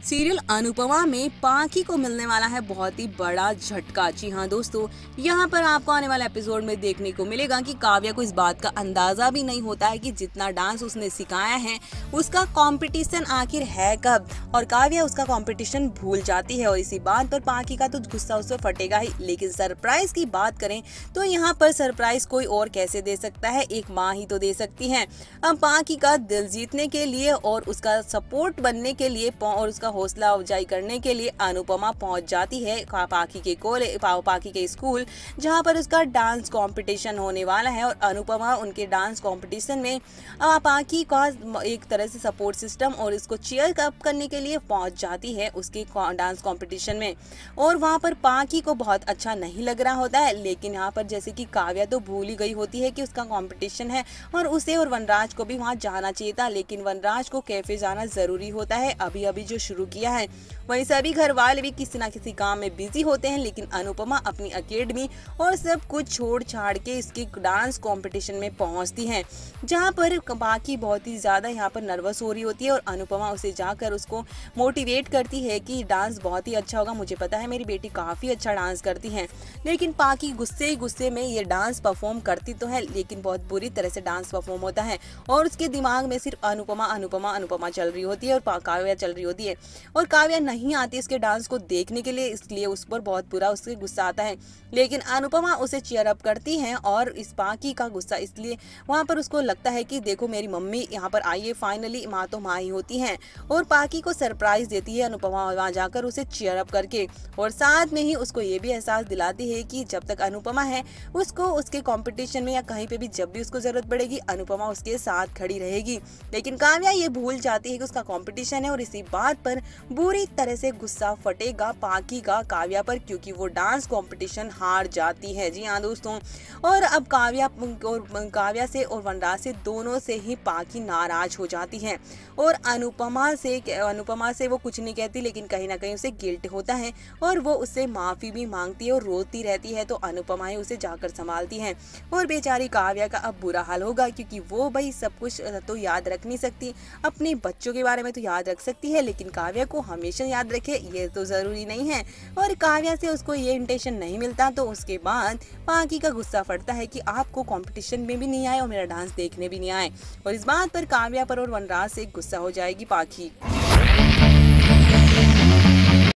Serial Anupama में पाखी को मिलने वाला है बहुत ही बड़ा झटका। जी हाँ दोस्तों, यहाँ पर आपको आने वाले एपिसोड में देखने को मिलेगा कि काव्या को इस बात का अंदाजा भी नहीं होता है कि जितना डांस उसने सिखाया है उसका कंपटीशन आखिर है कब, और काव्या उसका कंपटीशन भूल जाती है और इसी बात पर पाखी का तो गुस्सा उससे फटेगा ही। लेकिन सरप्राइज की बात करें तो यहाँ पर सरप्राइज कोई और कैसे दे सकता है, एक माँ ही तो दे सकती है। अब पाखी का दिल जीतने के लिए और उसका सपोर्ट बनने के लिए और उसका हौसला अफजाई करने के लिए अनुपमा पहुंच जाती है पाखी के स्कूल, जहां पर उसका डांस कंपटीशन होने वाला है। और अनुपमा उनके डांस कंपटीशन में पाखी का एक तरह से सपोर्ट सिस्टम और इसको चीयर अप करने के लिए पहुंच जाती है उसके डांस कंपटीशन में। और वहां पर पाखी को बहुत अच्छा नहीं लग रहा होता है, लेकिन यहाँ पर जैसे कि काव्या तो भूल ही गई होती है कि उसका कंपटीशन है और उसे और वनराज को भी वहां जाना चाहिए था, लेकिन वनराज को कैफे जाना जरूरी होता है, अभी अभी जो शुरू किया है। वहीं सभी घर वाले भी किसी ना किसी काम में बिजी होते हैं, लेकिन अनुपमा अपनी अकेडमी और सब कुछ छोड़ छाड़ के इसके डांस कंपटीशन में पहुंचती है, जहां पर बाकी बहुत ही ज्यादा यहाँ पर नर्वस हो रही होती है। और अनुपमा उसे जाकर उसको मोटिवेट करती है कि डांस बहुत ही अच्छा होगा, मुझे पता है मेरी बेटी काफी अच्छा डांस करती है। लेकिन पाखी गुस्से में ये डांस परफॉर्म करती तो है, लेकिन बहुत बुरी तरह से डांस परफॉर्म होता है और उसके दिमाग में सिर्फ अनुपमा अनुपमा अनुपमा चल रही होती है और काव्या चल रही होती है। और काव्या नहीं आती इसके डांस को देखने के लिए, इसलिए उस पर बहुत बुरा उससे गुस्सा आता है। लेकिन अनुपमा उसे चीयर अप करती है और इस पाखी का गुस्सा इसलिए वहां पर उसको लगता है कि देखो मेरी मम्मी यहाँ पर आई है, फाइनली माँ तो माँ ही होती है। और पाखी को सरप्राइज देती है अनुपमा वहां जाकर उसे चीयर अप करके, और साथ में ही उसको ये भी एहसास दिलाती है कि जब तक अनुपमा है उसको उसके कंपटीशन में या कहीं पे भी जब भी उसको जरूरत पड़ेगी अनुपमा उसके साथ खड़ी रहेगी। लेकिन काव्या ये भूल जाती है कि उसका कंपटीशन है और इसी बात पर बुरी तरह से गुस्सा फटेगा पाखी का काव्या पर, क्योंकि वो डांस कंपटीशन हार जाती है। जी हाँ दोस्तों, और अब काव्या से और वनराज से दोनों से ही पाखी नाराज हो जाती है और अनुपमा से वो कुछ नहीं कहती, लेकिन कहीं ना कहीं उसे गिल्ट होता है और वो उससे माफी भी मांगती है और रोती रहती है। तो अनुपमा ही उसे जाकर संभालती है और बेचारी काव्या का अब बुरा हाल होगा, क्योंकि वो भाई सब कुछ तो याद रख नहीं सकती, अपने बच्चों के बारे में तो याद रख सकती है, लेकिन काव्या को हमेशा याद रखे ये तो जरूरी नहीं है। और काव्या से उसको ये इंटेंशन नहीं मिलता, तो उसके बाद पाखी का गुस्सा फटता है कि आपको कंपटीशन में भी नहीं आए और मेरा डांस देखने भी नहीं आए, और इस बात पर काव्या पर और वनराज से गुस्सा हो जाएगी पाखी।